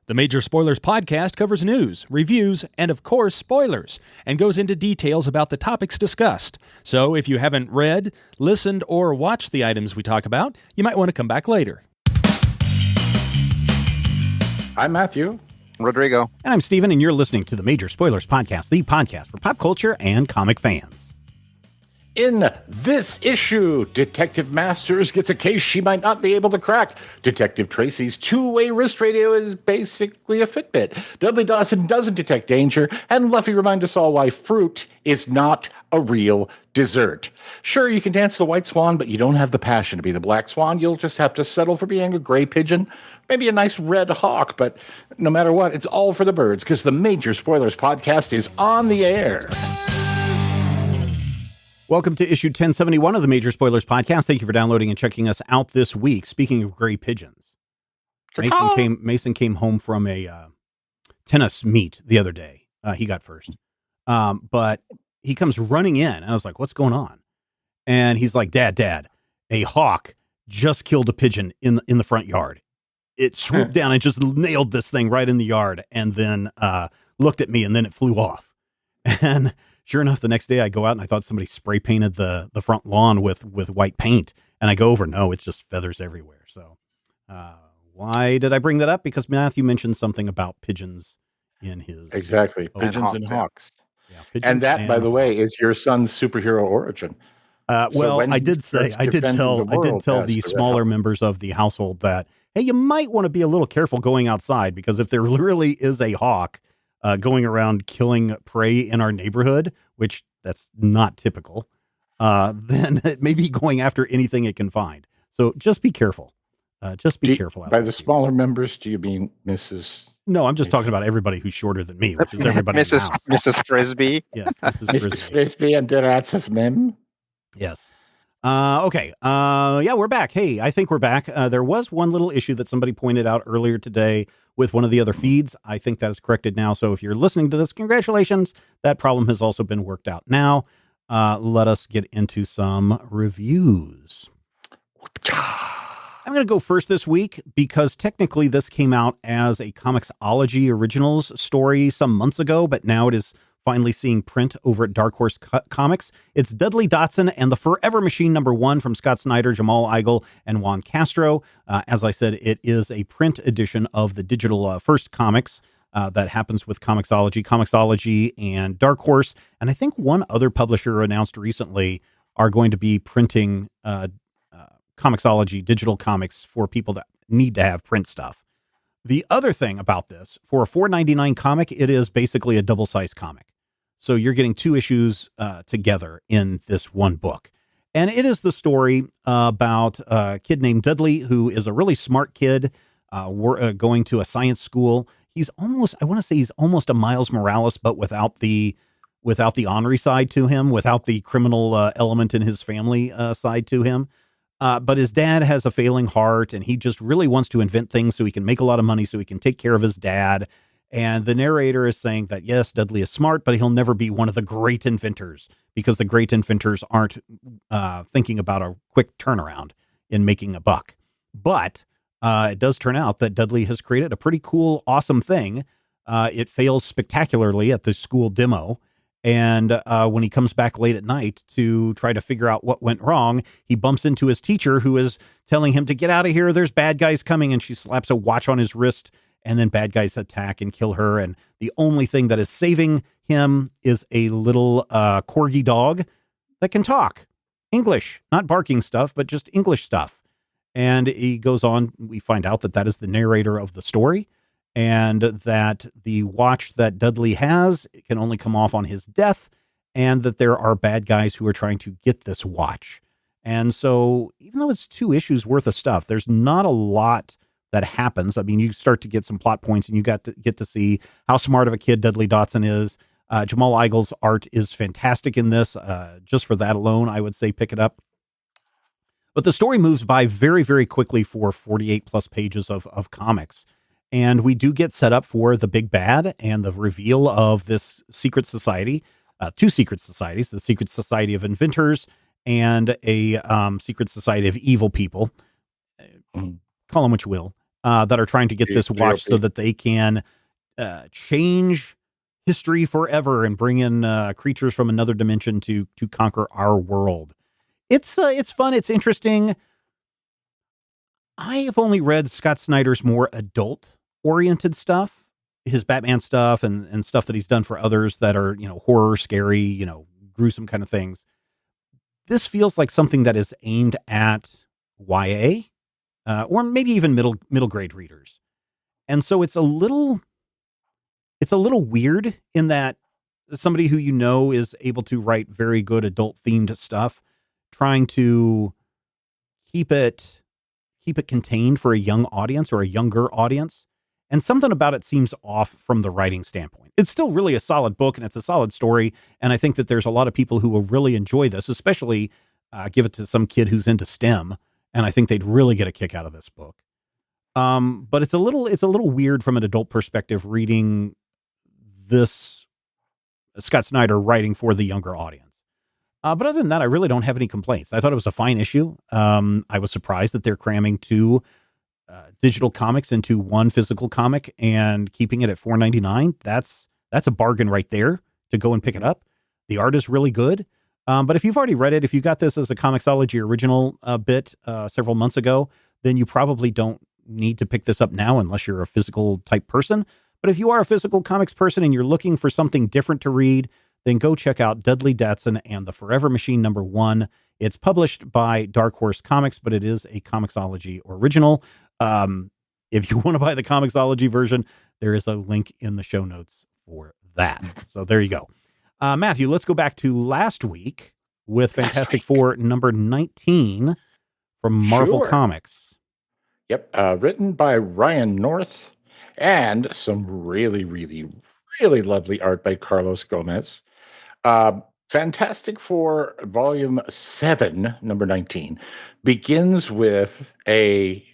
The Major Spoilers podcast covers news, reviews, and of course, spoilers, and goes into details about the topics discussed. So if you haven't read, listened, or watched the items we talk about, you might want to come back later. I'm Matthew. Rodrigo. And I'm Steven, and you're listening to the Major Spoilers podcast, the podcast for pop culture and comic fans. In this issue, Detective Masters gets a case she might not be able to crack. Detective Tracy's two-way wrist radio is basically a Fitbit. Dudley Datson doesn't detect danger, and Luffy reminds us all why fruit is not a real dessert. Sure, you can dance the white swan, but you don't have the passion to be the black swan. You'll just have to settle for being a gray pigeon, maybe a nice red hawk, but no matter what, it's all for the birds, because the Major Spoilers podcast is on the air. Welcome to issue 1071 of the Major Spoilers podcast. Thank you for downloading and checking us out this week. Speaking of gray pigeons, Mason came home from a tennis meet the other day. He got first. But he comes running in, and I was like, what's going on? And he's like, Dad, a hawk just killed a pigeon in the front yard. It swooped down and just nailed this thing right in the yard, and then looked at me, and then it flew off. And sure enough, the next day I go out and I thought somebody spray painted the front lawn with white paint. And I go over, no, it's just feathers everywhere. So why did I bring that up? Because Matthew mentioned something about pigeons in his... Exactly, pigeons and hawks. Yeah, and that, by the way, is your son's superhero origin. Well, I did tell the smaller members of the household that, hey, you might want to be a little careful going outside, because if there really is a hawk going around killing prey in our neighborhood, which that's not typical, then it may be going after anything it can find. So just be careful. Careful. By the smaller members, do you mean Mrs.? No, I'm just talking about everybody who's shorter than me, which is everybody. Mrs. Frisbee. Yes, Mrs. Frisbee and the rats of Mem. Yes. Okay. Yeah, we're back. Hey, I think we're back. There was one little issue that somebody pointed out earlier today with one of the other feeds. I think that is corrected now. So if you're listening to this, congratulations. That problem has also been worked out. Now, let us get into some reviews. I'm going to go first this week because technically this came out as a Comixology Originals story some months ago, but now it is finally seeing print over at Dark Horse Comics. It's Dudley Datson and the Forever Machine #1 from Scott Snyder, Jamal Igle, and Juan Castro. As I said, it is a print edition of the digital first comics that happens with Comixology and Dark Horse. And I think one other publisher announced recently are going to be printing Comixology digital comics for people that need to have print stuff. The other thing about this, for a $4.99 comic, it is basically a double-sized comic. So you're getting two issues together in this one book. And it is the story about a kid named Dudley, who is a really smart kid going to a science school. He's almost a Miles Morales, but without the ornery side to him, without the criminal element in his family side to him. But his dad has a failing heart, and he just really wants to invent things so he can make a lot of money so he can take care of his dad. And the narrator is saying that, yes, Dudley is smart, but he'll never be one of the great inventors because the great inventors aren't thinking about a quick turnaround in making a buck. But it does turn out that Dudley has created a pretty cool, awesome thing. It fails spectacularly at the school demo. And when he comes back late at night to try to figure out what went wrong, he bumps into his teacher, who is telling him to get out of here. There's bad guys coming. And she slaps a watch on his wrist, and then bad guys attack and kill her. And the only thing that is saving him is a little corgi dog that can talk English, not barking stuff, but just English stuff. And he goes on. We find out that is the narrator of the story, and that the watch that Dudley has can only come off on his death, and that there are bad guys who are trying to get this watch. And so even though it's 2 issues worth of stuff, there's not a lot that happens. I mean, you start to get some plot points, and you get to see how smart of a kid Dudley Datson is. Jamal Igle's art is fantastic in this. Just for that alone, I would say pick it up. But the story moves by very, very quickly for 48 plus pages of comics. And we do get set up for the big bad and the reveal of this secret society, 2 secret societies, the Secret Society of Inventors and a secret society of evil people. Call them what you will. that are trying to get this watched so that they can change history forever and bring in creatures from another dimension to conquer our world. It's fun. It's interesting. I have only read Scott Snyder's more adult-oriented stuff, his Batman stuff and stuff that he's done for others that are, horror, scary, gruesome kind of things. This feels like something that is aimed at YA, or maybe even middle grade readers. And so it's a little weird in that somebody who is able to write very good adult themed stuff, trying to keep it contained for a young audience or a younger audience. And something about it seems off from the writing standpoint. It's still really a solid book and it's a solid story. And I think that there's a lot of people who will really enjoy this, especially give it to some kid who's into STEM. And I think they'd really get a kick out of this book. But it's a little weird from an adult perspective reading this Scott Snyder writing for the younger audience. But other than that, I really don't have any complaints. I thought it was a fine issue. I was surprised that they're cramming 2 digital comics into 1 physical comic and keeping it at $4.99. That's a bargain right there to go and pick it up. The art is really good. But if you've already read it, if you got this as a Comixology original bit several months ago, then you probably don't need to pick this up now unless you're a physical type person. But if you are a physical comics person and you're looking for something different to read, then go check out Dudley Datson and the Forever Machine #1. It's published by Dark Horse Comics, but it is a Comixology original. If you want to buy the Comixology version, there is a link in the show notes for that. So there you go. Matthew, let's go back to last week with Fantastic Four #19 from Marvel Comics. Yep. Written by Ryan North and some really, really, really lovely art by Carlos Gomez. Fantastic Four Volume 7, #19, begins with a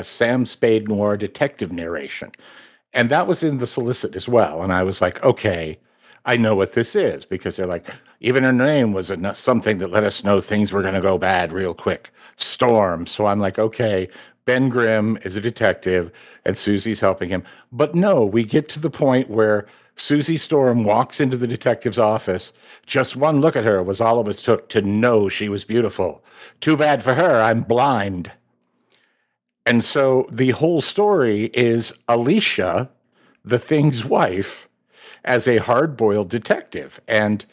Sam Spade noir detective narration. And that was in the solicit as well. And I was like, okay, I know what this is, because they're like, even her name was something that let us know things were going to go bad real quick. Storm. So I'm like, okay, Ben Grimm is a detective and Susie's helping him. But no, we get to the point where Susie Storm walks into the detective's office. Just one look at her was all of it took to know she was beautiful. Too bad for her, I'm blind. And so the whole story is Alicia, the Thing's wife, as a hard-boiled detective. And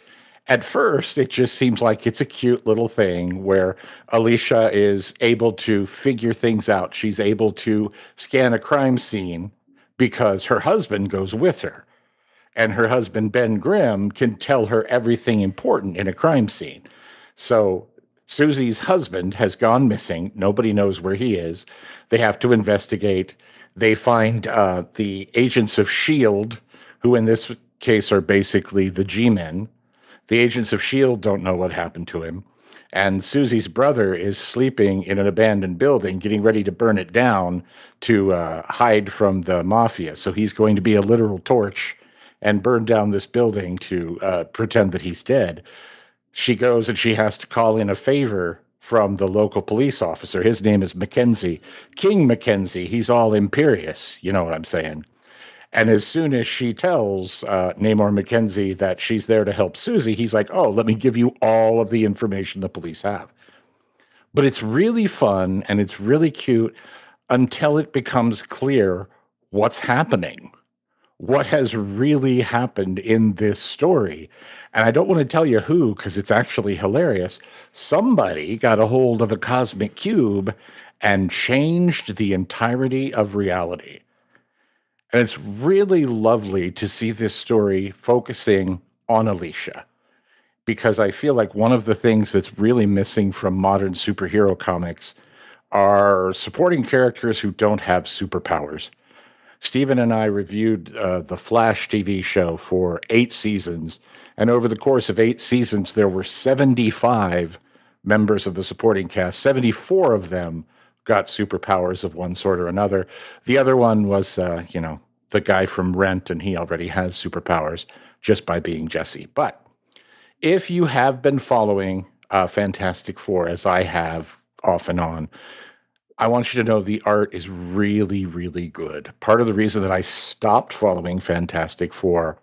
at first, it just seems like it's a cute little thing where Alicia is able to figure things out. She's able to scan a crime scene because her husband goes with her. And her husband, Ben Grimm, can tell her everything important in a crime scene. So Susie's husband has gone missing. Nobody knows where he is. They have to investigate. They find the agents of S.H.I.E.L.D., who in this case are basically the G-Men. The agents of S.H.I.E.L.D. don't know what happened to him. And Susie's brother is sleeping in an abandoned building, getting ready to burn it down to hide from the mafia. So he's going to be a literal torch and burn down this building to pretend that he's dead. She goes and she has to call in a favor from the local police officer. His name is Mackenzie. King Mackenzie. He's all imperious. You know what I'm saying? And as soon as she tells Namor Mackenzie that she's there to help Susie, he's like, oh, let me give you all of the information the police have. But it's really fun and it's really cute until it becomes clear what's happening. What has really happened in this story. And I don't want to tell you who, because it's actually hilarious. Somebody got a hold of a cosmic cube and changed the entirety of reality. And it's really lovely to see this story focusing on Alicia, because I feel like one of the things that's really missing from modern superhero comics are supporting characters who don't have superpowers. Stephen and I reviewed the Flash TV show for 8 seasons, and over the course of 8 seasons, there were 75 members of the supporting cast. 74 of them got superpowers of one sort or another. The other one was, the guy from Rent, and he already has superpowers just by being Jesse. But if you have been following Fantastic Four, as I have off and on, I want you to know the art is really, really good. Part of the reason that I stopped following Fantastic Four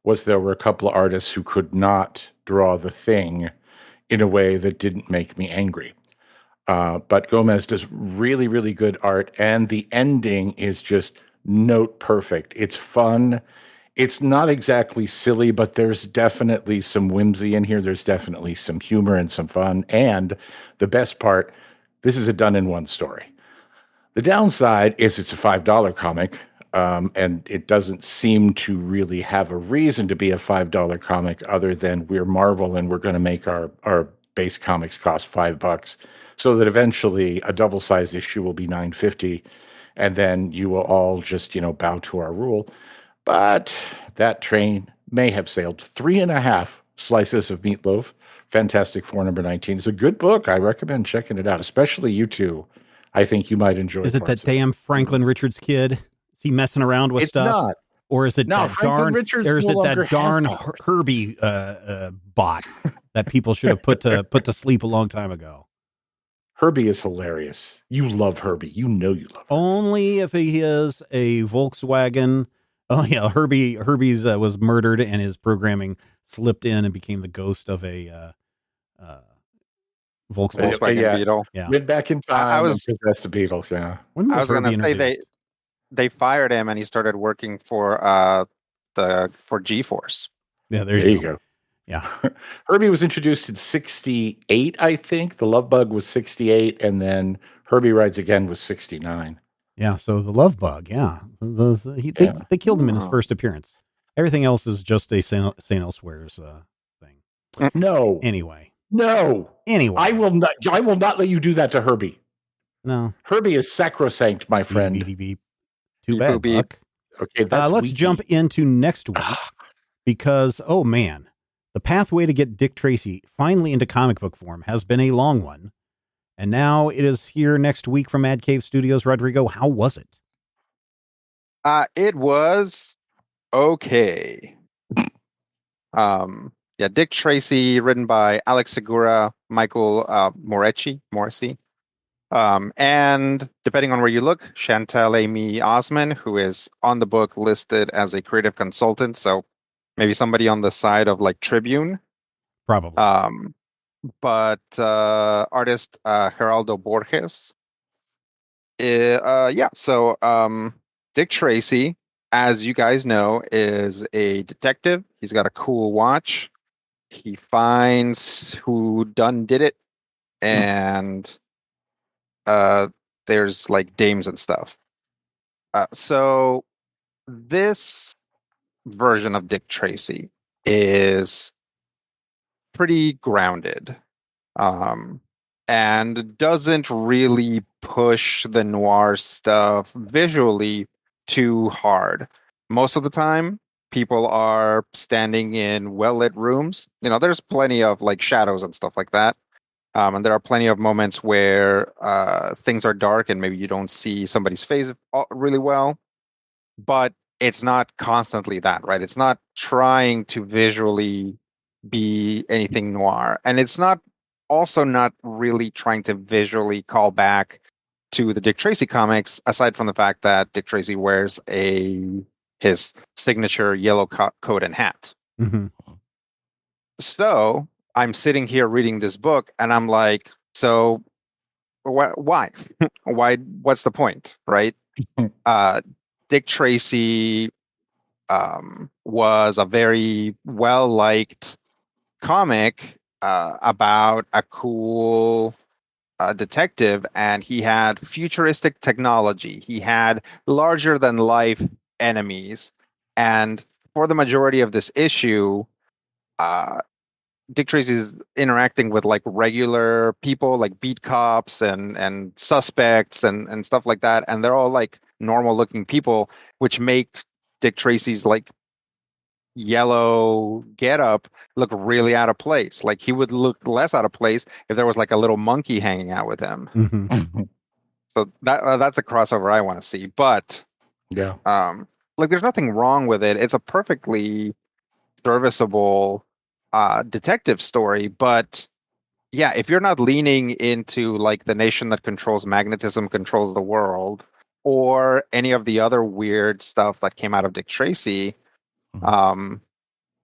was there were a couple of artists who could not draw the Thing in a way that didn't make me angry. But Gomez does really, really good art, and the ending is just note perfect. It's fun. It's not exactly silly, but there's definitely some whimsy in here. There's definitely some humor and some fun. And the best part, this is a done in one story. The downside is it's a $5 comic, and it doesn't seem to really have a reason to be a $5 comic other than we're Marvel and we're going to make our base comics cost $5, so that eventually a double-sized issue will be $9.50, and then you will all just bow to our rule. But that train may have sailed. 3.5 slices of meatloaf. Fantastic Four number 19. It's a good book. I recommend checking it out, especially you two. I think you might enjoy. Is it that parts of it. damn Franklin Richards kid? Is he messing around with It's stuff? not. Or is it No, that Franklin darn? Richards Or is no it longer that darn has powers. Herbie bot that people should have put to sleep a long time ago? Herbie is hilarious. You love Herbie. You know you love Herbie. Only if he is a Volkswagen. Oh yeah, Herbie's was murdered and his programming slipped in and became the ghost of a Volkswagen. Volkswagen Beetle. Yeah. Went back in time and possessed the Beatles. Yeah. When I was going to Herbie say introduced? they fired him and he started working for G-Force. Yeah, There you go. Yeah. Herbie was introduced in 68, I think. The Love Bug was 68, and then Herbie Rides Again was 69. Yeah, so the Love Bug, yeah. They killed him in his Oh. first appearance. Everything else is just a St. Elsewhere's thing. No. Anyway. I will not let you do that to Herbie. No. Herbie is sacrosanct, my friend. Beep, beep, beep. Too Beep, bad, boop, beep. Buck. Okay, that's let's Wiki. jump into next week because, oh man, the pathway to get Dick Tracy finally into comic book form has been a long one. And now it is here next week from Mad Cave Studios. Rodrigo, how was it? It was okay. Yeah, Dick Tracy, written by Alex Segura, Michael Morrissey. And depending on where you look, Chantal Amy Osman, who is on the book listed as a creative consultant. So maybe somebody on the side of like Tribune. Probably. But artist Geraldo Borges. So Dick Tracy, as you guys know, is a detective. He's got a cool watch. He finds who done did it, and there's like dames and stuff. So this version of Dick Tracy is pretty grounded, and doesn't really push the noir stuff visually too hard. Most of the time, people are standing in well-lit rooms. There's plenty of like shadows and stuff like that. And there are plenty of moments where things are dark and maybe you don't see somebody's face really well. But it's not constantly that, right? It's not trying to visually be anything noir. And it's not really trying to visually call back to the Dick Tracy comics, aside from the fact that Dick Tracy wears his signature yellow coat and hat. Mm-hmm. So I'm sitting here reading this book and I'm like, so why? Why? What's the point, right? Dick Tracy was a very well-liked comic about a cool detective, and he had futuristic technology. He had larger-than-life enemies, and for the majority of this issue, Dick Tracy is interacting with like regular people, like beat cops and suspects and stuff like that, and they're all like normal-looking people, which makes Dick Tracy's like yellow getup look really out of place. Like he would look less out of place if there was like a little monkey hanging out with him. Mm-hmm. So that's a crossover I want to see. But Yeah. like there's nothing wrong with it. It's a perfectly serviceable detective story, but yeah, if you're not leaning into like the nation that controls magnetism controls the world, or any of the other weird stuff that came out of Dick Tracy, um,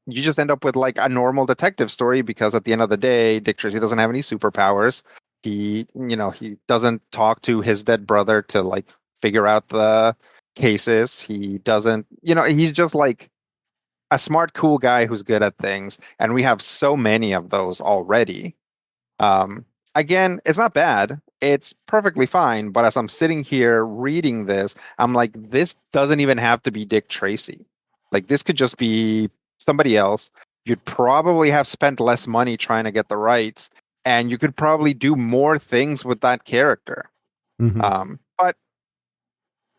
you just end up with like a normal detective story because at the end of the day, Dick Tracy doesn't have any superpowers. He doesn't talk to his dead brother to like figure out the cases. He doesn't, he's just like a smart, cool guy who's good at things. And we have so many of those already. Um, Again, it's not bad. It's perfectly fine. But as I'm sitting here reading this, I'm like, this doesn't even have to be Dick Tracy. Like, this could just be somebody else. You'd probably have spent less money trying to get the rights, and you could probably do more things with that character. But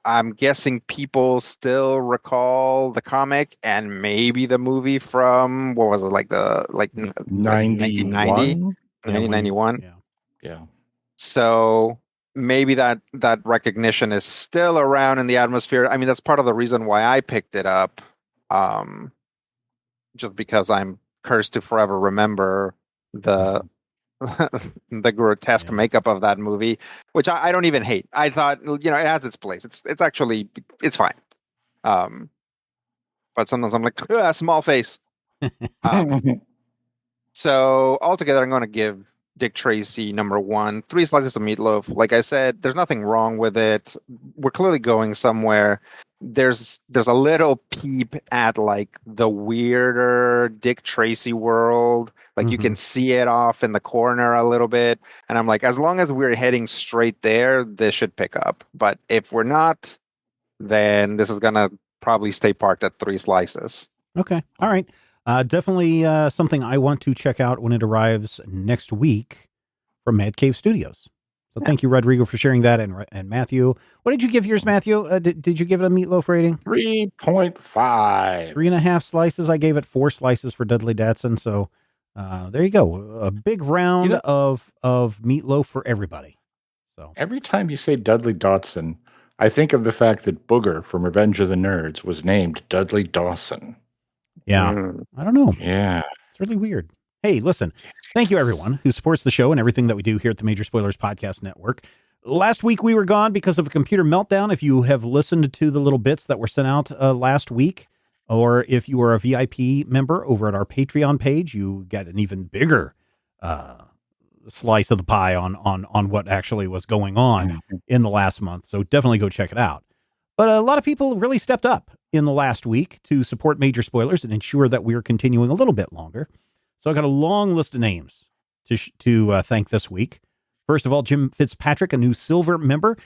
I'm guessing people still recall the comic and maybe the movie from what was it, like 1990, 91? 1991. Yeah. So maybe that recognition is still around in the atmosphere. I mean, that's part of the reason why I picked it up. Just because I'm cursed to forever remember the the grotesque makeup of that movie, which I don't even hate. I thought, it has its place. It's actually, it's fine. But sometimes I'm like, small face. So altogether, I'm going to give Dick Tracy #1, 3 slices of meatloaf. Like I said, there's nothing wrong with it. We're clearly going somewhere. There's a little peep at like the weirder Dick Tracy world. Like you can see it off in the corner a little bit. And I'm like, as long as we're heading straight there, this should pick up. But if we're not, then this is going to probably stay parked at 3 slices. Okay. All right. Definitely something I want to check out when it arrives next week from Mad Cave Studios. So thank you, Rodrigo, for sharing that. And Matthew, what did you give yours, Matthew? Did you give it a meatloaf rating? 3.5. 3.5 slices. I gave it 4 slices for Dudley Datson. So there you go. A big round of meatloaf for everybody. So every time you say Dudley Datson, I think of the fact that Booger from Revenge of the Nerds was named Dudley Dawson. Yeah. I don't know. Yeah. It's really weird. Hey, listen, thank you everyone who supports the show and everything that we do here at the Major Spoilers Podcast Network. Last week we were gone because of a computer meltdown. If you have listened to the little bits that were sent out last week, or if you are a VIP member over at our Patreon page, you get an even bigger slice of the pie on what actually was going on in the last month. So definitely go check it out. But a lot of people really stepped up in the last week to support Major Spoilers and ensure that we're continuing a little bit longer. So I got a long list of names to thank this week. First of all, Jim Fitzpatrick, a new silver member.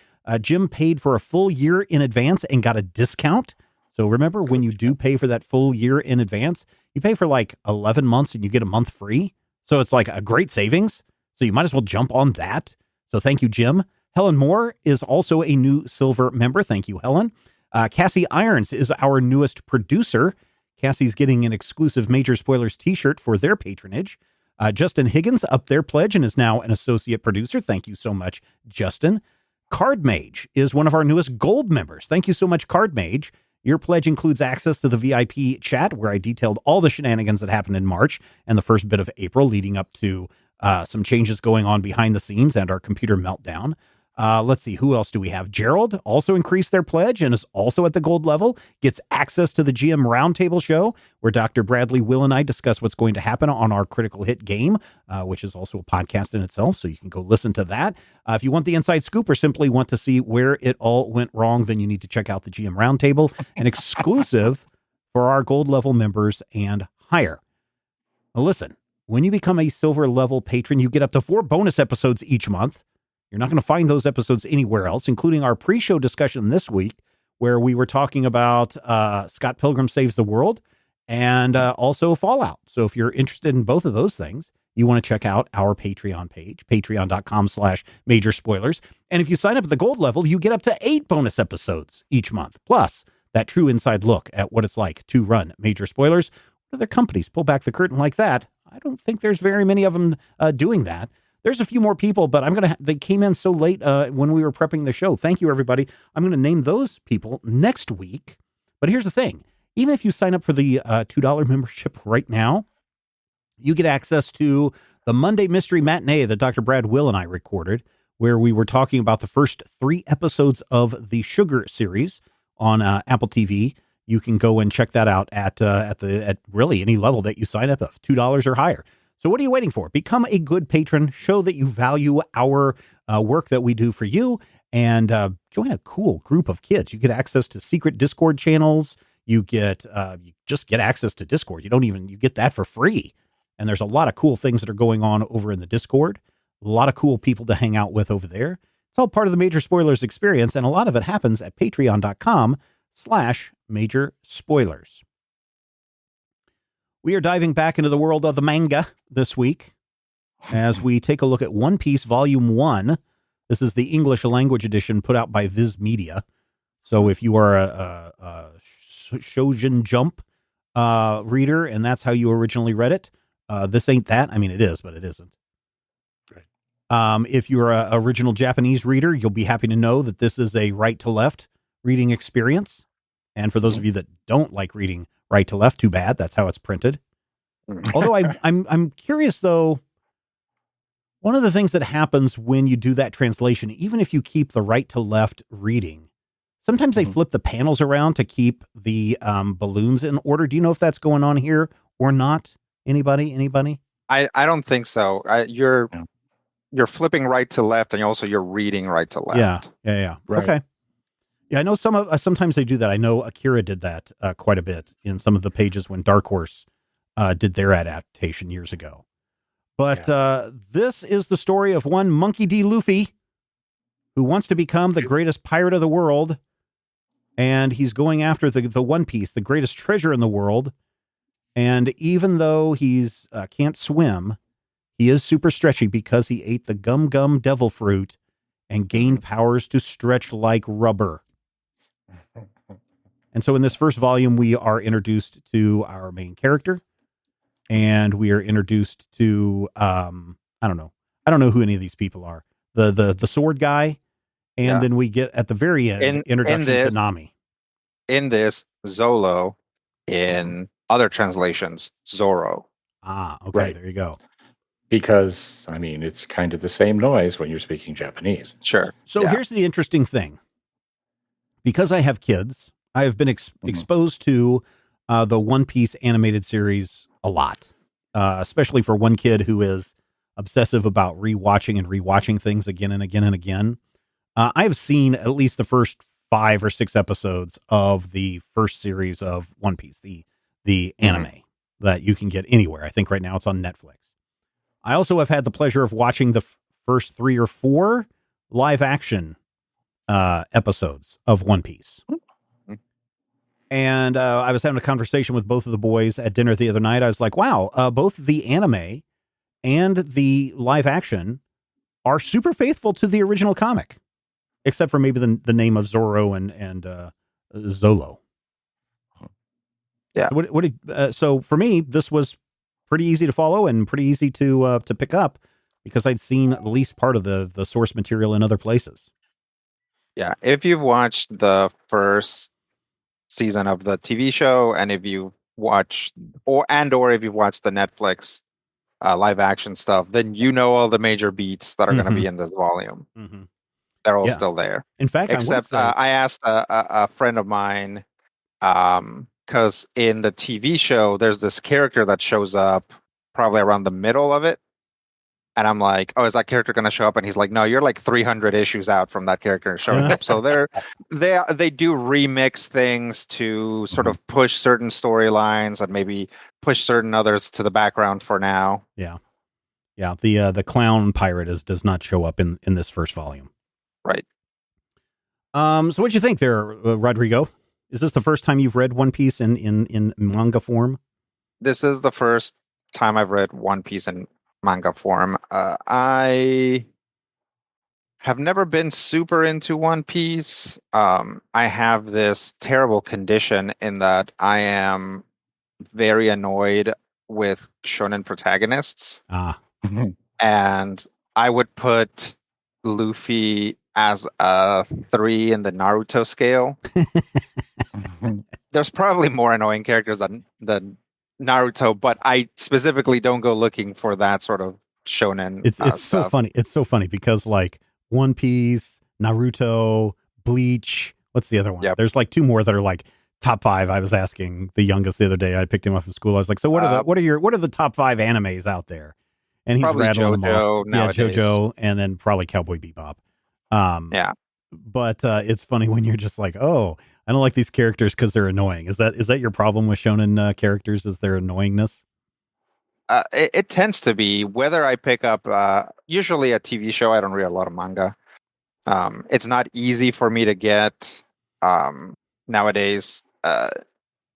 Jim paid for a full year in advance and got a discount. So remember, when you do pay for that full year in advance, you pay for like 11 months and you get a month free. So it's like a great savings. So you might as well jump on that. So thank you, Jim. Helen Moore is also a new silver member. Thank you, Helen. Cassie Irons is our newest producer. Cassie's getting an exclusive Major Spoilers t-shirt for their patronage. Justin Higgins upped their pledge and is now an associate producer. Thank you so much, Justin. Card Mage is one of our newest gold members. Thank you so much, Card Mage. Your pledge includes access to the VIP chat where I detailed all the shenanigans that happened in March and the first bit of April leading up to some changes going on behind the scenes and our computer meltdown. Let's see, who else do we have? Gerald also increased their pledge and is also at the gold level, gets access to the GM Roundtable show where Dr. Bradley, Will, and I discuss what's going to happen on our Critical Hit game, which is also a podcast in itself, so you can go listen to that. If you want the inside scoop or simply want to see where it all went wrong, then you need to check out the GM Roundtable, an exclusive for our gold level members and higher. Now listen, when you become a silver level patron, you get up to 4 bonus episodes each month. You're not going to find those episodes anywhere else, including our pre-show discussion this week, where we were talking about Scott Pilgrim Saves the World and also Fallout. So if you're interested in both of those things, you want to check out our Patreon page, patreon.com/Major Spoilers. And if you sign up at the gold level, you get up to 8 bonus episodes each month, plus that true inside look at what it's like to run Major Spoilers. What other companies pull back the curtain like that? I don't think there's very many of them doing that. There's a few more people, but they came in so late when we were prepping the show. Thank you, everybody. I'm going to name those people next week. But here's the thing. Even if you sign up for the $2 membership right now, you get access to the Monday Mystery Matinee that Dr. Brad Will and I recorded, where we were talking about the first 3 episodes of the Sugar series on Apple TV. You can go and check that out at really any level that you sign up of, $2 or higher. So what are you waiting for? Become a good patron. Show that you value our work that we do for you, and join a cool group of kids. You get access to secret Discord channels. You just get access to Discord. You get that for free. And there's a lot of cool things that are going on over in the Discord. A lot of cool people to hang out with over there. It's all part of the Major Spoilers experience, and a lot of it happens at patreon.com/Major Spoilers. We are diving back into the world of the manga this week as we take a look at One Piece Volume 1. This is the English language edition put out by Viz Media. So if you are a Shoujin Jump reader, and that's how you originally read it, this ain't that. I mean, it is, but it isn't. Right. If you're an original Japanese reader, you'll be happy to know that this is a right to left reading experience. And for those of you that don't like reading right to left, too bad. That's how it's printed. Although I'm curious though. One of the things that happens when you do that translation, even if you keep the right to left reading, sometimes they flip the panels around to keep the balloons in order. Do you know if that's going on here or not? Anybody? I don't think so. You're flipping right to left, and you're reading right to left. Yeah. Right. Okay. Yeah, I know sometimes they do that. I know Akira did that quite a bit in some of the pages when Dark Horse did their adaptation years ago. But this is the story of one Monkey D. Luffy who wants to become the greatest pirate of the world, and he's going after the One Piece, the greatest treasure in the world. And even though he's can't swim, he is super stretchy because he ate the gum devil fruit and gained powers to stretch like rubber. And so in this first volume, we are introduced to our main character, and we are introduced to I don't know who any of these people are. The sword guy, and then we get at the very end introduction to Nami. In this, Zolo. In other translations, Zoro. Ah, okay, Right. There you go. Because, I mean, it's kind of the same noise when you're speaking Japanese. Sure. So here's the interesting thing. Because I have kids, I have been exposed to the One Piece animated series a lot, especially for one kid who is obsessive about rewatching things again and again and again. I have seen at least the first 5 or 6 episodes of the first series of One Piece, the anime that you can get anywhere. I think right now it's on Netflix. I also have had the pleasure of watching the first 3 or 4 live action episodes of One Piece. And I was having a conversation with both of the boys at dinner the other night. I was like, wow, both the anime and the live action are super faithful to the original comic, except for maybe the name of Zoro and Zolo. Yeah. So for me, this was pretty easy to follow and pretty easy to pick up because I'd seen at least part of the source material in other places. Yeah. If you've watched the first season of the TV show, and if you watch or if you've watched the Netflix live action stuff, then you know all the major beats that are going to be in this volume. Mm-hmm. They're all still there. In fact, except I asked a friend of mine, because in the TV show, there's this character that shows up probably around the middle of it. And I'm like, oh, is that character going to show up? And he's like, no, you're like 300 issues out from that character showing up. So they do remix things to sort of push certain storylines and maybe push certain others to the background for now. Yeah. The clown pirate does not show up in this first volume. Right. So what'd you think there, Rodrigo? Is this the first time you've read One Piece in manga form? This is the first time I've read One Piece in manga form. I have never been super into One Piece. I have this terrible condition in that I am very annoyed with shonen protagonists. And I would put Luffy as a 3 in the Naruto scale. There's probably more annoying characters than Naruto, but I specifically don't go looking for that sort of shonen It's so stuff. funny. It's so funny because like One Piece, Naruto, Bleach. What's the other one? Yep. There's like two more that are like top 5. I was asking the youngest the other day. I picked him up from school. I was like, "So what are the top 5 animes out there?" And he's Probably rattling them off. JoJo nowadays. Yeah, JoJo, and then probably Cowboy Bebop. Yeah. But it's funny when you're just like, "Oh, I don't like these characters because they're annoying." Is that your problem with shonen characters? Is their annoyingness? It tends to be whether I pick up usually a TV show. I don't read a lot of manga. It's not easy for me to get nowadays.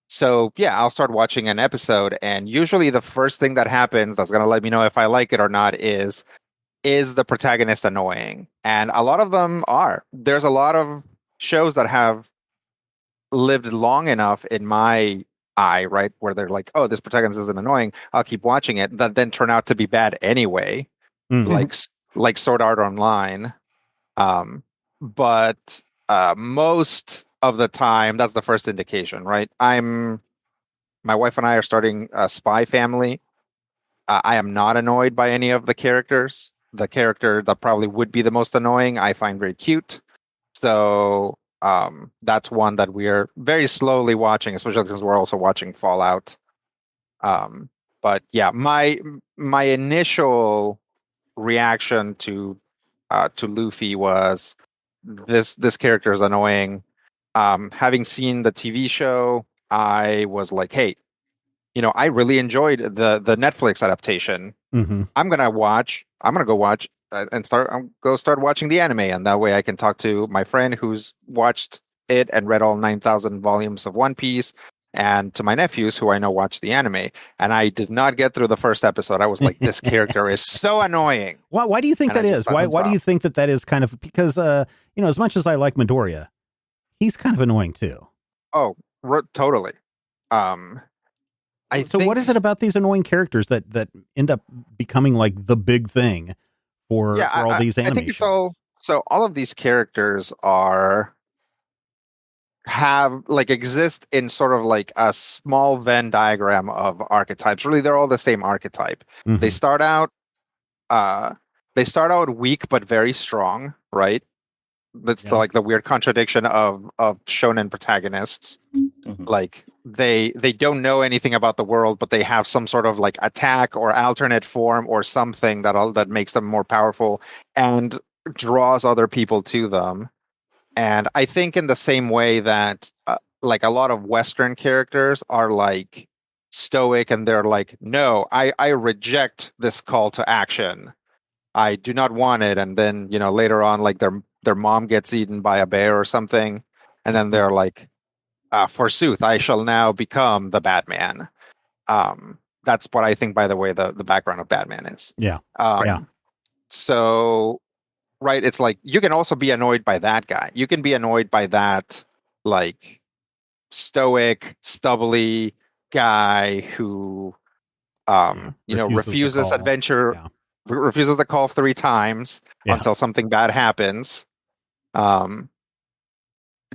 So yeah, I'll start watching an episode, and usually the first thing that happens that's going to let me know if I like it or not is the protagonist annoying? And a lot of them are. There's a lot of shows that have lived long enough in my eye, right, where they're like, oh, this protagonist isn't annoying, I'll keep watching it, that then turn out to be bad anyway, like Sword Art Online. But most of the time, that's the first indication, right? My wife and I are starting a Spy Family. I am not annoyed by any of the characters. The character that probably would be the most annoying, I find very cute. So that's one that we're very slowly watching, especially because we're also watching Fallout. But yeah, my initial reaction to Luffy was this character is annoying. Having seen the TV show, I was like, hey, I really enjoyed the Netflix adaptation. Mm-hmm. I'm gonna go watch and start watching the anime, and that way I can talk to my friend who's watched it and read all 9,000 volumes of One Piece, and to my nephews who I know watch the anime. And I did not get through the first episode. I was like, this character is so annoying. Why do you think that is? Why do you think that is kind of because as much as I like Midoriya, he's kind of annoying too. Oh, totally. I think, what is it about these annoying characters that end up becoming like the big thing for all these animations? I think it's all of these characters exist in sort of like a small Venn diagram of archetypes. Really, they're all the same archetype. Mm-hmm. They start out weak but very strong, right? That's like the weird contradiction of shonen protagonists. Mm-hmm. Like they don't know anything about the world, but they have some sort of like attack or alternate form or something that makes them more powerful and draws other people to them. And I think in the same way that like a lot of Western characters are like stoic and they're like, no, I reject this call to action. I do not want it. And then, later on, like their mom gets eaten by a bear or something. And then they're like, forsooth, I shall now become the Batman. That's what I think, by the way, the background of Batman is. Yeah. So, right, it's like, you can also be annoyed by that guy. You can be annoyed by that, like, stoic, stubbly guy who, refuses adventure, refuses the call 3 times until something bad happens.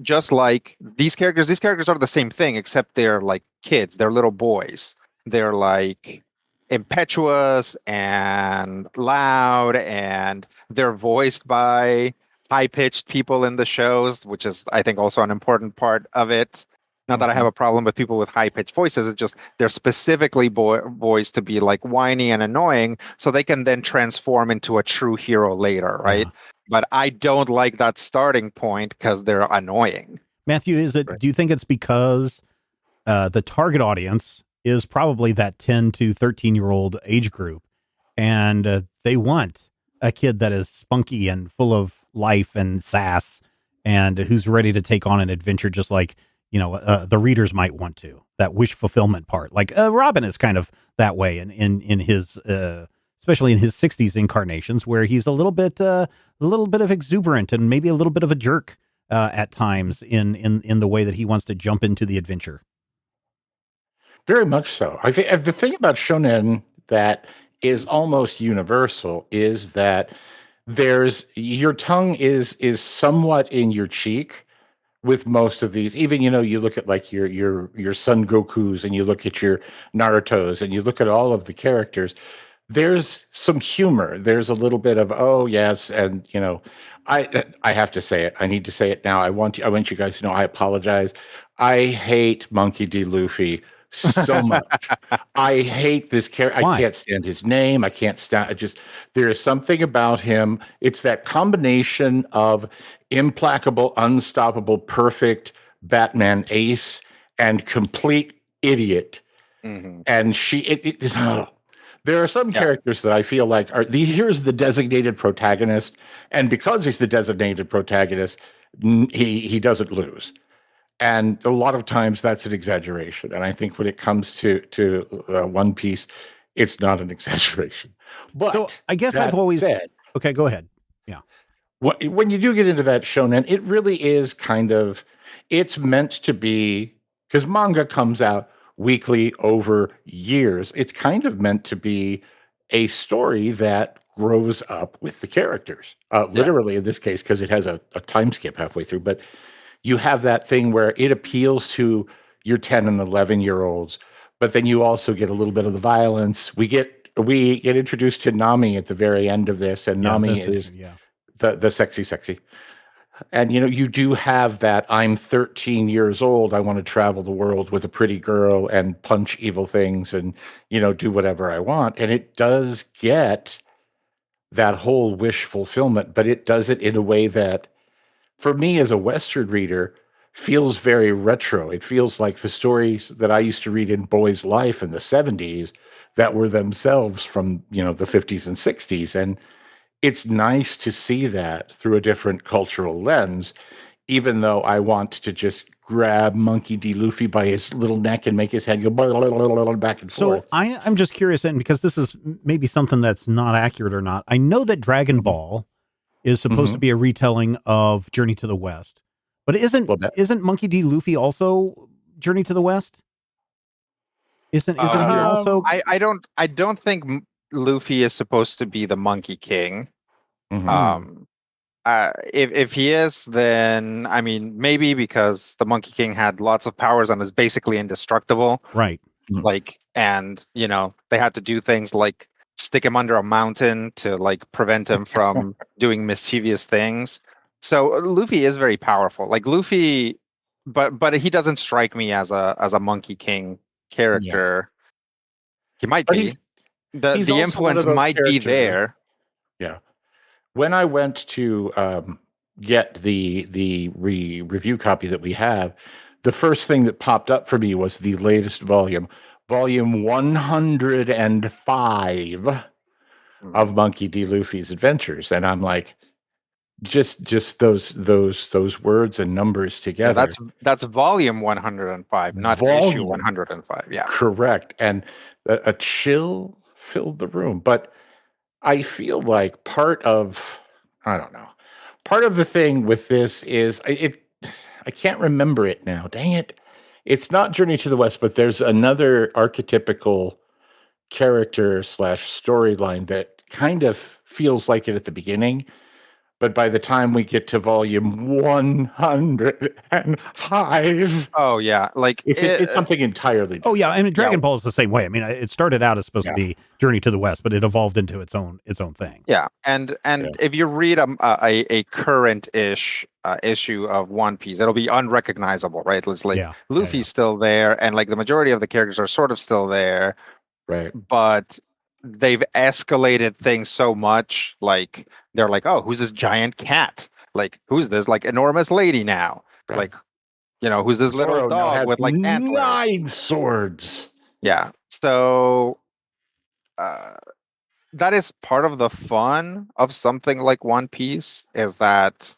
Just like these characters are the same thing, except they're like kids, they're little boys. They're like impetuous and loud, and they're voiced by high-pitched people in the shows, which is, I think, also an important part of it. Not that I have a problem with people with high-pitched voices, it's just they're specifically voiced to be like whiny and annoying, so they can then transform into a true hero later, right? Yeah. But I don't like that starting point because they're annoying. Matthew, do you think it's because the target audience is probably that 10 to 13-year-old age group, and they want a kid that is spunky and full of life and sass and who's ready to take on an adventure just like, the readers might want to, that wish fulfillment part. Like Robin is kind of that way in his, especially in his 60s incarnations, where he's a little bit of exuberant and maybe a little bit of a jerk at times in the way that he wants to jump into the adventure. Very much so. I think the thing about shonen that is almost universal is that your tongue is somewhat in your cheek with most of these. Even you look at like your Son Gokus, and you look at your Narutos, and you look at all of the characters. there's some humor. There's a little bit of, oh yes, and I have to say it. I need to say it now. I want you guys to know I apologize. I hate Monkey D. Luffy so much. I hate this character. I Why? can't stand his name. I can't stand. There is something about him. It's that combination of implacable, unstoppable, perfect Batman ace and complete idiot. Mhm. And there are some Yeah. characters that I feel like here's the designated protagonist, and because he's the designated protagonist, he doesn't lose. And a lot of times that's an exaggeration. And I think when it comes to One Piece, it's not an exaggeration. But So I guess I've that always said, okay. Go ahead. Yeah. when you do get into that shonen, it really is it's meant to be, because manga comes out weekly over years. It's kind of meant to be a story that grows up with the characters. Yeah. Literally in this case, because it has a time skip halfway through. But you have that thing where it appeals to your 10 and 11-year-olds, but then you also get a little bit of the violence. We get introduced to Nami at the very end of this, and Yeah. Nami That's is yeah. the sexy. And you do have that, I'm 13 years old, I want to travel the world with a pretty girl and punch evil things and do whatever I want. And it does get that whole wish fulfillment, but it does it in a way that, for me as a Western reader, feels very retro. It feels like the stories that I used to read in Boy's Life in the 70s that were themselves from the 50s and 60s. And it's nice to see that through a different cultural lens, even though I want to just grab Monkey D. Luffy by his little neck and make his head go back and So forth. I'm just curious, and because this is maybe something that's not accurate or not, I know that Dragon Ball is supposed to be a retelling of Journey to the West, but Well, that, isn't Monkey D. Luffy also Journey to the West? Isn't he also? I don't think Luffy is supposed to be the Monkey King. mhm. Um, if he is, then I mean maybe because the Monkey King had lots of powers and is basically indestructible. Right. Like, and they had to do things like stick him under a mountain to like prevent him from doing mischievous things. So Luffy is very powerful. Like Luffy, but he doesn't strike me as a Monkey King character. He might But be. he's The also one influence of those might be characters. there. Yeah. When I went to get the review copy that we have, the first thing that popped up for me was the latest volume 105 of Monkey D. Luffy's Adventures, and I'm like, just those words and numbers Yeah, together. that's volume 105, not issue Volume. 105. Yeah. Correct. And a chill filled the room. But I feel like I don't know, part of the thing with this is I can't remember it now. Dang it. It's not Journey to the West, but there's another archetypical character slash storyline that kind of feels like it at the beginning. But by the time we get to volume 105, Oh yeah, like it's something entirely different. Oh yeah, I mean Dragon Ball is the same way. I mean, it started out as supposed to be Journey to the West, but it evolved into its own thing. Yeah, and if you read a current-ish issue of One Piece, it'll be unrecognizable, right? It's like Luffy's still there, and like the majority of the characters are sort of still there, right? But they've escalated things so much, like they're like, oh, who's this giant cat? Like, who's this like enormous lady now? Right. Like, who's this little dog with like antlers? 9 swords. Yeah, so that is part of the fun of something like One Piece, is that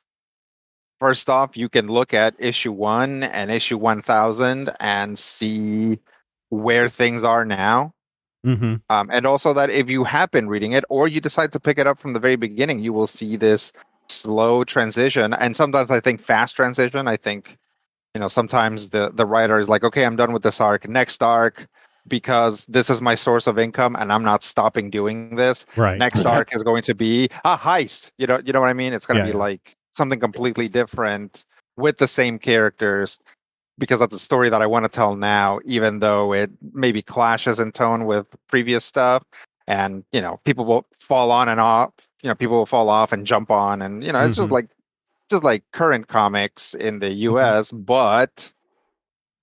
first off, you can look at issue 1 and issue 1000 and see where things are now. Mm-hmm. And also that if you have been reading it or you decide to pick it up from the very beginning, you will see this slow transition, and sometimes I think fast transition. I think sometimes the writer is like, okay, I'm done with this arc, next arc, because this is my source of income and I'm not stopping doing this. Right. Next arc is going to be a heist. You know what I mean? It's going to be like something completely different with the same characters, because that's the story that I want to tell now, even though it maybe clashes in tone with previous stuff. and people will fall on and off. People will fall off and jump on, and it's Mhm. just like current comics in the Mm-hmm. US, but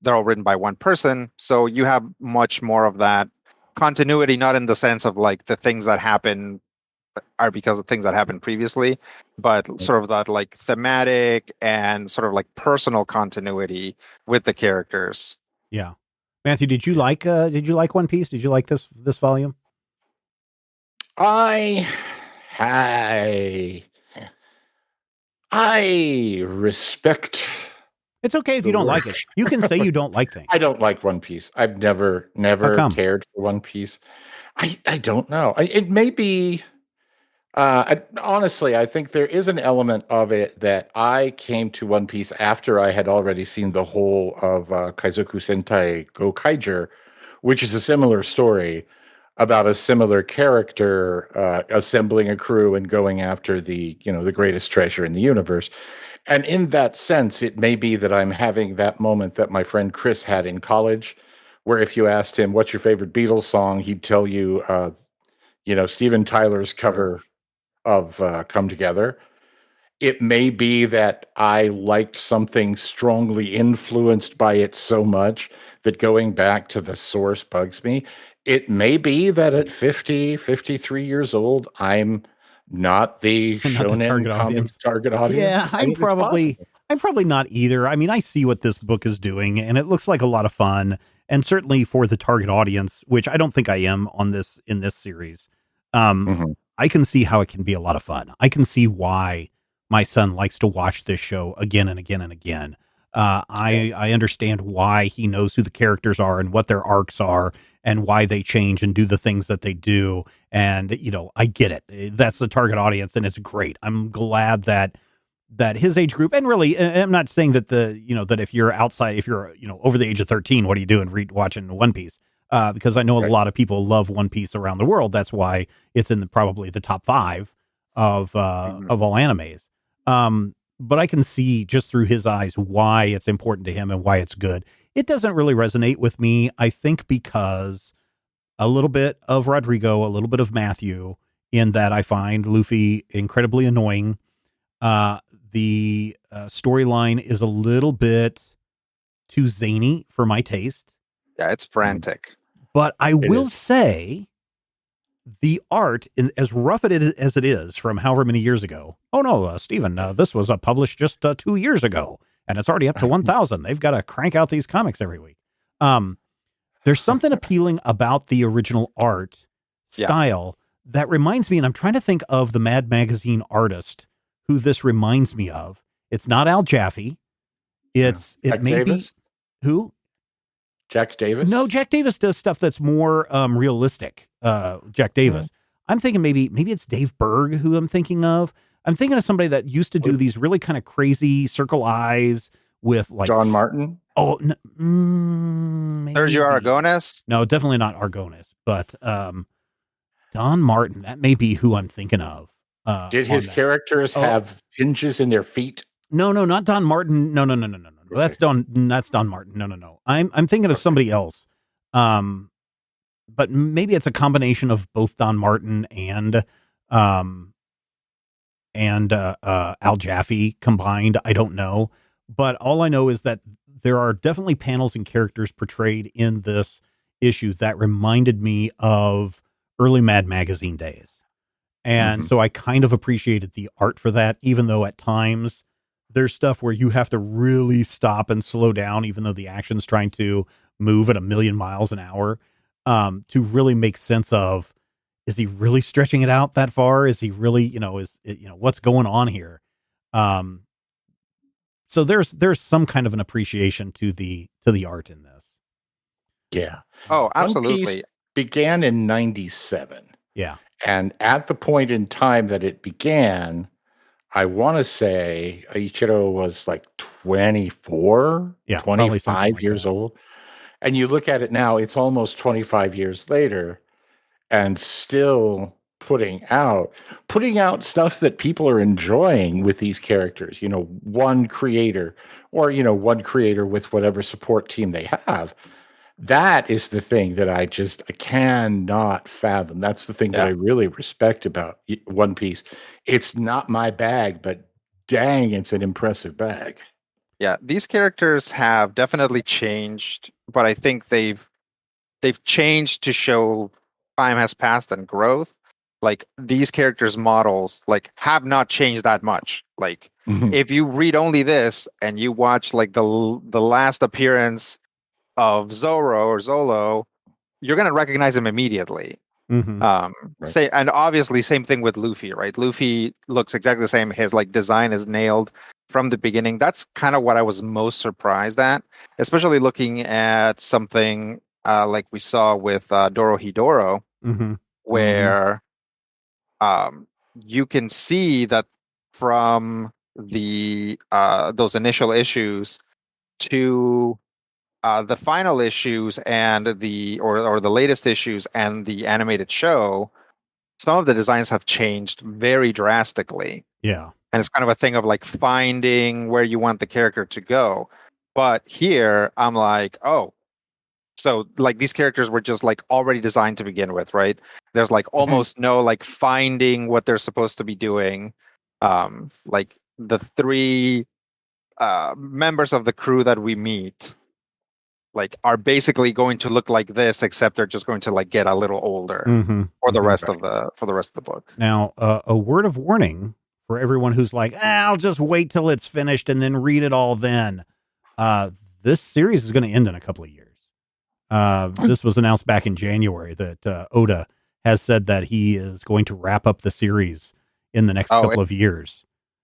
they're all written by one person, so you have much more of that continuity, not in the sense of like the things that happen are because of things that happened previously, but sort of that like thematic and sort of like personal continuity with the characters. Yeah. Matthew, did you like One Piece? Did you like this volume? I respect It's okay if the you don't word. like it. You can say you don't like things. I don't like One Piece. I've never How come? cared for One Piece. I don't know. It may be. Honestly, I think there is an element of it that I came to One Piece after I had already seen the whole of Kaizoku Sentai Go Kaiger, which is a similar story about a similar character assembling a crew and going after the greatest treasure in the universe. And in that sense, it may be that I'm having that moment that my friend Chris had in college, where if you asked him what's your favorite Beatles song, he'd tell you, Steven Tyler's cover of Come Together. It may be that I liked something strongly influenced by it so much that going back to the source bugs me. It may be that at 50, 53 years old, I'm not the Not the shonen target comics audience. target audience. Yeah, I mean, it's possible. I'm probably not either. I mean, I see what this book is doing, and it looks like a lot of fun, and certainly for the target audience, which I don't think I am in this series. Mhm. I can see how it can be a lot of fun. I can see why my son likes to watch this show again and again and again. I understand why he knows who the characters are and what their arcs are and why they change and do the things that they do. And I get it. That's the target audience, and it's great. I'm glad that his age group, and really, I'm not saying that that if you're outside, if you're over the age of 13, what are you doing watching One Piece? Because I know a Right. lot of people love One Piece around the world. That's why it's in probably the top 5 of Mhm. all animes. But I can see just through his eyes why it's important to him and why it's good. It doesn't really resonate with me, I think, because a little bit of Rodrigo, a little bit of Matthew, in that I find Luffy incredibly annoying. Uh, the storyline is a little bit too zany for my taste, Yeah, it's Mhm. frantic. but I It will is. say the art, as rough as it is from however many years ago. Oh no, Stephen, this was published just 2 years ago, and it's already up to 1,000. They've got to crank out these comics every week. There's something appealing about the original art Yeah. style that reminds me, and I'm trying to think of the Mad Magazine artist who this reminds me of. It's not Al Jaffe. It Jack may be Davis? who? Jack No, Davis? Jack Davis does stuff that's more realistic. Jack Mm. Davis. I'm thinking maybe it's Dave Berg who I'm thinking of. I'm thinking of somebody that used to do What- these really kind of crazy circle eyes with like John Martin? oh Sergio maybe Aragones. no, definitely not Argonis, but Don Martin. That may be who I'm thinking of. Did On his that. characters Oh have hinges in their feet? no, not Don Martin. No. Okay. That's Don Martin. No. I'm thinking of Okay. somebody else. Um, but maybe it's a combination of both Don Martin um and Al Jaffe combined. I don't know, but all I know is that there are definitely panels and characters portrayed in this issue that reminded me of early Mad Magazine days. And Mhm. so I kind of appreciated the art for that, even though at times there's stuff where you have to really stop and slow down, even though the action's trying to move at a million miles an hour, to really make sense of, is he really stretching it out that far? Is he really, what's going on here? Um, so there's some kind of an appreciation to the art in this. Yeah. Oh, One Piece absolutely. began in 97. Yeah. And at the point in time that it began, I want to say Ichiro was like 24, Yeah. Probably something 25 like years that. old. And you look at it now, it's almost 25 years later and still putting out stuff that people are enjoying with these characters, one creator or one creator with whatever support team they have. That is the thing that I cannot fathom. That's the thing that I Yeah. really respect about One Piece. It's not my bag, but dang, it's an impressive bag. Yeah, these characters have definitely changed, but I think they've changed to show time has passed and growth. Like these characters' models like have not changed that much. Like if you read only this and you watch like the last appearance of Zoro or Zolo, you're gonna recognize him immediately. Mm-hmm. Right. Say, and obviously same thing with Luffy, right? Luffy looks exactly the same. His like design is nailed from the beginning. That's kind of what I was most surprised at, especially looking at something like we saw with Dorohedoro, Mm-hmm. where you can see that from the those initial issues to the final issues and the or the latest issues and the animated show, some of the designs have changed very drastically. Yeah. And it's kind of a thing of like finding where you want the character to go. But here I'm like, oh, so like these characters were just like already designed to begin with, right? There's like almost no like finding what they're supposed to be doing. Like the three members of the crew that we meet like are basically going to look like this, except they're just going to like get a little older Mm-hmm. for the Mm-hmm. rest of the book. Now, a word of warning for everyone who's like, I'll just wait till it's finished and then read it all then. This series is going to end in a couple of years. This was announced back in January that Oda has said that he is going to wrap up the series in the next couple of years.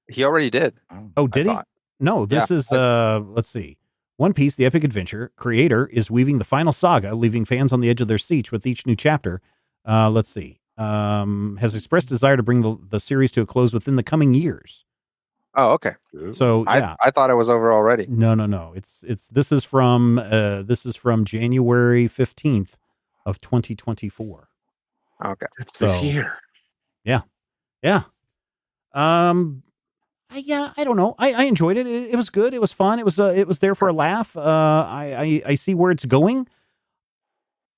He already did. Oh, did he? Thought. No, this is, let's see. One Piece, The Epic Adventure, creator is weaving the final saga, leaving fans on the edge of their seats with each new chapter. Let's see. Has expressed desire to bring the series to a close within the coming years. Oh, okay. So yeah, I thought it was over already. No. This is from January 15th of 2024. Okay. It's this year. Yeah. I don't know. I enjoyed it. It was good. It was fun. It was there for a laugh. I see where it's going.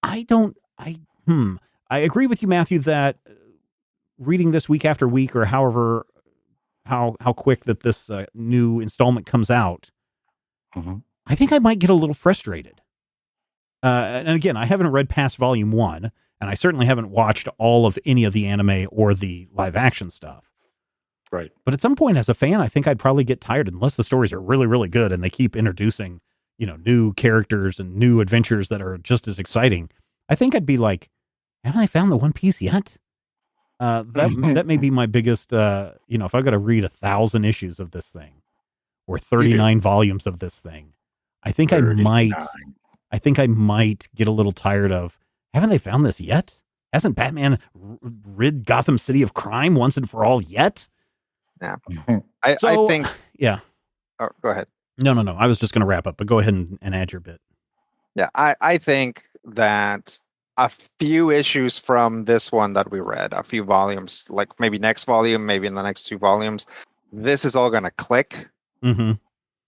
I agree with you, Matthew, that reading this week after week or however how quick that this new installment comes out, I think I might get a little frustrated. And again, I haven't read past volume 1, and I certainly haven't watched all of any of the anime or the live action stuff. Right. But at some point as a fan, I think I'd probably get tired unless the stories are really, really good and they keep introducing, new characters and new adventures that are just as exciting. I think I'd be like, haven't I found the One Piece yet? That may be my biggest, if I've got to read 1,000 issues of this thing or 39 volumes of this thing, I think I might get a little tired of, haven't they found this yet? Hasn't Batman rid Gotham City of crime once and for all yet? Yeah. I think. Yeah. Oh, go ahead. No. I was just going to wrap up, but go ahead and add your bit. Yeah. I think that a few issues from this one that we read, a few volumes, like maybe next volume, maybe in the next 2 volumes, this is all going to click. Mm-hmm.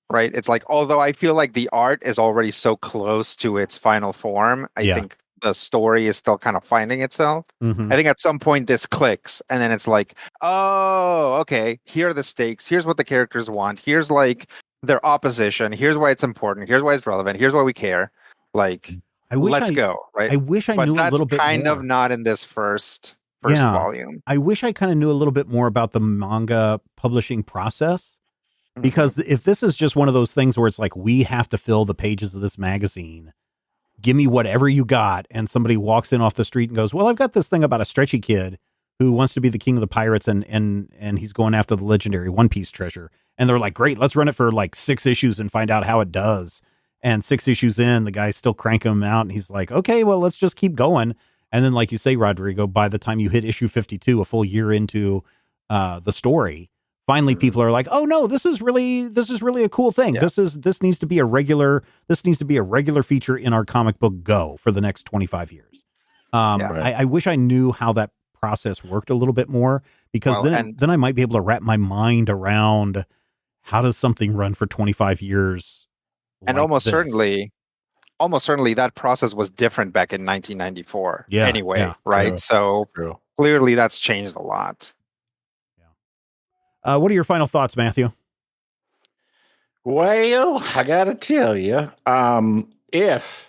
Right. It's like, although I feel like the art is already so close to its final form, I think the story is still kind of finding itself. Mm-hmm. I think at some point this clicks and then it's like, oh, okay, here are the stakes. Here's what the characters want. Here's like their opposition. Here's why it's important. Here's why it's relevant. Here's why we care. Like, let's go. Right. I wish I knew a little bit kind more. of not in this first volume. I wish I kind of knew a little bit more about the manga publishing process. Because if this is just one of those things where it's like, we have to fill the pages of this magazine, give me whatever you got, and somebody walks in off the street and goes, well, I've got this thing about a stretchy kid who wants to be the king of the pirates and he's going after the legendary One Piece treasure. And they're like, great, let's run it for like 6 issues and find out how it does. And 6 issues in, the guy's still cranking them out and he's like, okay, well, let's just keep going. And then, like you say, Rodrigo, by the time you hit issue 52, a full year into the story, finally, people are like, "Oh no, this is really a cool thing. Yeah. This needs to be a regular feature in our comic book go for the next 25 years." I wish I knew how that process worked a little bit more, because then I might be able to wrap my mind around how does something run for 25 years. And almost certainly, almost certainly that process was different back in 1994 Yeah, anyway, yeah. right? True. So True. clearly that's changed a lot. What are your final thoughts, Matthew? Well, I gotta tell you, if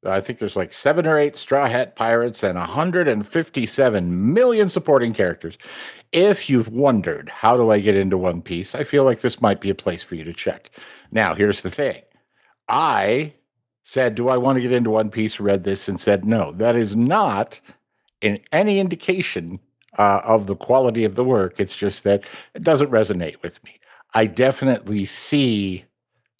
I think there's like 7 or 8 Straw Hat Pirates and 157 million supporting characters. If you've wondered, how do I get into One Piece? I feel like this might be a place for you to check. Now, here's the thing. I said, do I want to get into One Piece? Read this and said, no. That is not in any indication of the quality of the work. It's just that it doesn't resonate with me. I definitely see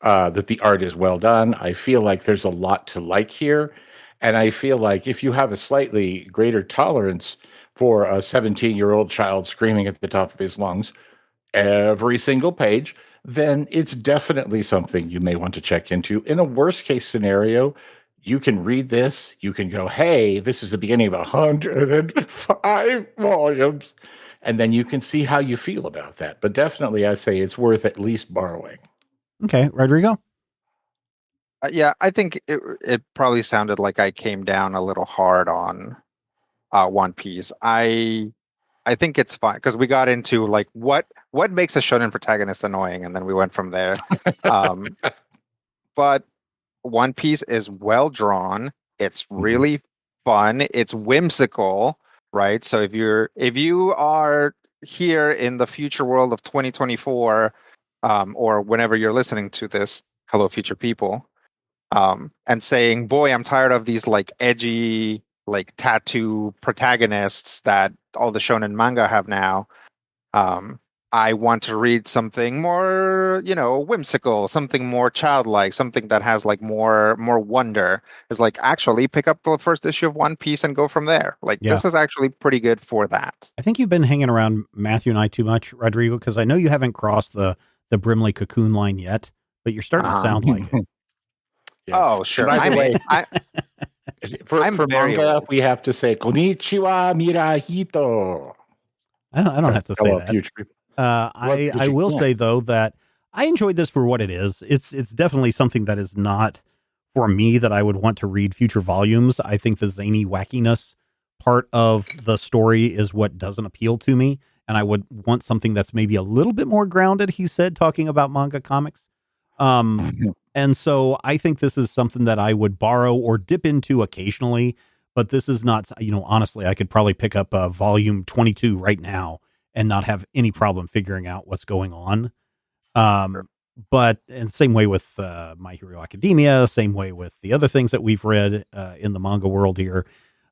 that the art is well done. I feel like there's a lot to like here. And I feel like if you have a slightly greater tolerance for a 17-year-old child screaming at the top of his lungs every single page, then it's definitely something you may want to check into. In a worst case scenario, you can read this, you can go, hey, this is the beginning of 105 volumes, and then you can see how you feel about that. But definitely, I say it's worth at least borrowing. Okay, Rodrigo? Yeah, I think it probably sounded like I came down a little hard on One Piece. I think it's fine because we got into like what makes a shonen protagonist annoying, and then we went from there. But One Piece is well drawn. It's really fun. It's whimsical, right? So if you are here in the future world of 2024, or whenever you're listening to this, hello, future people, and saying, "Boy, I'm tired of these like edgy, like tattoo protagonists that all the shonen manga have now. I want to read something more, whimsical, something more childlike, something that has like more wonder." Is like actually pick up the first issue of One Piece and go from there. Like this is actually pretty good for that. I think you've been hanging around Matthew and I too much, Rodrigo, because I know you haven't crossed the Brimley Cocoon line yet, but you're starting to sound like it. Yeah. Oh, sure. By the way, I'm for very manga, old. we have to say "Konnichiwa, Mirahito." I don't have to say Hello, that. future people. I will say though that I enjoyed this for what it is. It's definitely something that is not for me that I would want to read future volumes. I think the zany wackiness part of the story is what doesn't appeal to me, and I would want something that's maybe a little bit more grounded. He said, talking about manga comics. And so I think this is something that I would borrow or dip into occasionally, but this is not, honestly, I could probably pick up volume 22 right now and not have any problem figuring out what's going on. But and same way with My Hero Academia, same way with the other things that we've read in the manga world here.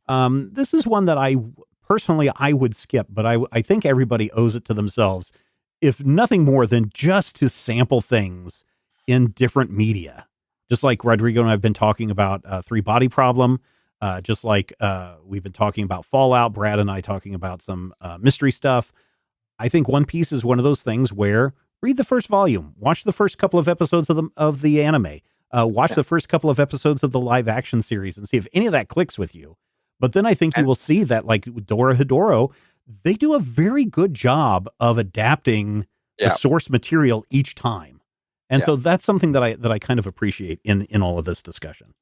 This is one that I personally would skip, but I think everybody owes it to themselves, if nothing more than just to sample things in different media. Just like Rodrigo and I have been talking about Three Body Problem, just like we've been talking about Fallout, Brad and I talking about some mystery stuff. I think One Piece is one of those things where read the first volume, watch the first couple of episodes of the anime, watch the first couple of episodes of the live action series and see if any of that clicks with you. But then I think you will see that, like Dora Hedoro, they do a very good job of adapting the source material each time. And so that's something that I kind of appreciate in all of this discussion.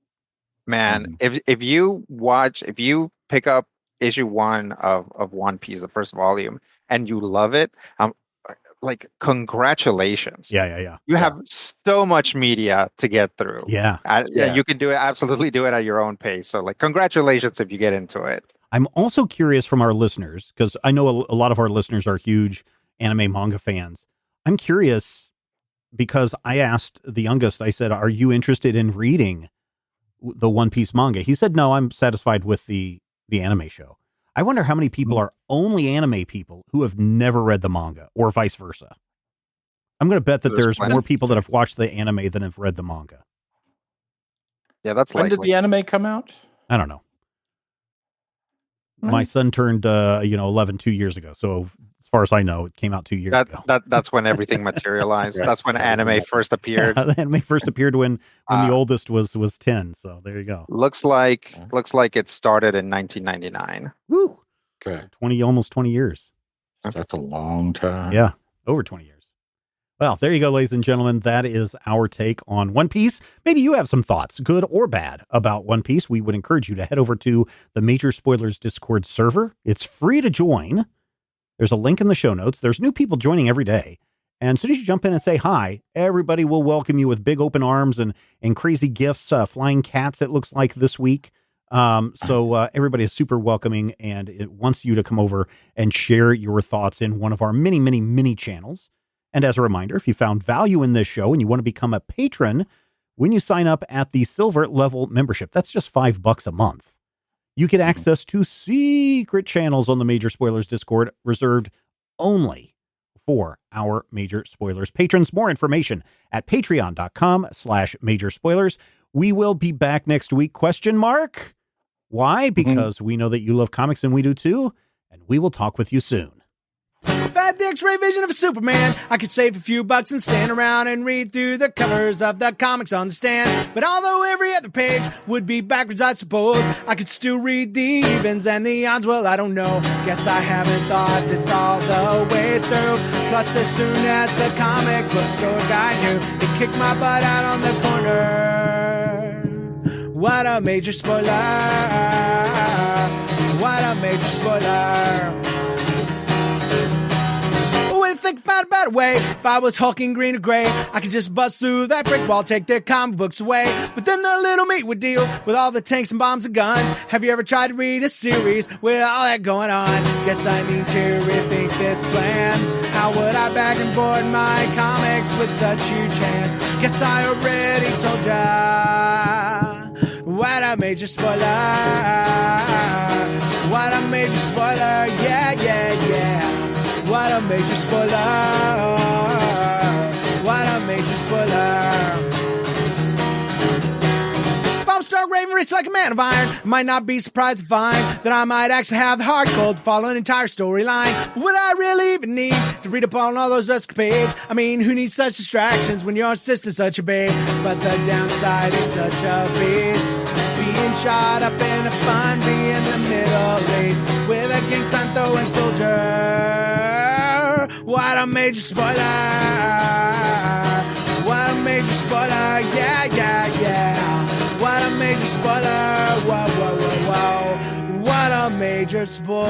Man, if you pick up issue 1 of One Piece, the first volume, and you love it, like congratulations. Yeah. You have so much media to get through. Yeah. You can absolutely do it at your own pace. So like, congratulations if you get into it. I'm also curious from our listeners, because I know a lot of our listeners are huge anime manga fans. I'm curious because I asked the youngest, I said, "Are you interested in reading the One Piece manga?" He said, "No, I'm satisfied with the anime show." I wonder how many people are only anime people who have never read the manga, or vice versa. I'm going to bet that there's more people that have watched the anime than have read the manga. Yeah, that's when likely. did the anime come out? I don't know. My son turned 11 2 years ago, so as far as I know, it came out 2 years ago. That's when everything materialized. That's when anime first appeared. The anime first appeared when the oldest was 10. So there you go. Looks like it started in 1999. Woo! Okay, almost 20 years. that's a long time. Yeah, over 20 years. Well, there you go, ladies and gentlemen. That is our take on One Piece. Maybe you have some thoughts, good or bad, about One Piece. We would encourage you to head over to the Major Spoilers Discord server. It's free to join. There's a link in the show notes. There's new people joining every day. And as soon as you jump in and say hi, everybody will welcome you with big open arms and crazy gifts, flying cats, it looks like this week. So everybody is super welcoming, and it wants you to come over and share your thoughts in one of our many, many, many channels. And as a reminder, if you found value in this show and you want to become a patron, when you sign up at the silver level membership, that's just $5 a month. You get access to secret channels on the Major Spoilers Discord reserved only for our Major Spoilers patrons. More information at patreon.com/Major Spoilers. We will be back next week, ? Why? Because we know that you love comics and we do too. And we will talk with you soon. Fat Dick's Ray vision of a Superman. I could save a few bucks and stand around and read through the covers of the comics on the stand. But although every other page would be backwards, I suppose, I could still read the evens and the odds. Well, I don't know. Guess I haven't thought this all the way through. Plus, as soon as the comic book store guy knew, he kicked my butt out on the corner. What a major spoiler. What a major spoiler. Think about a better way. If I was hulking green or gray, I could just bust through that brick wall, take their comic books away. But then the little meat would deal with all the tanks and bombs and guns. Have you ever tried to read a series with all that going on? Guess I need to rethink this plan. How would I bag and board my comics with such huge hands? Guess I already told ya. What a major spoiler. What a major spoiler. Yeah, yeah, yeah. What a major spoiler. What a major spoiler. If I'm Stark Raven rich like a man of iron, I might not be surprised to find that I might actually have the heart cold to follow an entire storyline. But would I really even need to read up on all those escapades? I mean, who needs such distractions when your sister's such a babe? But the downside is such a beast. Being shot up in a fun, being the Middle East with a gang sign throwing soldier. What a major spoiler. What a major spoiler. Yeah, yeah, yeah. What a major spoiler. Whoa, whoa, whoa, whoa. What a major spoiler.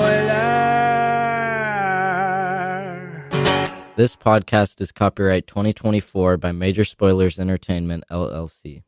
This podcast is copyright 2024 by Major Spoilers Entertainment, LLC.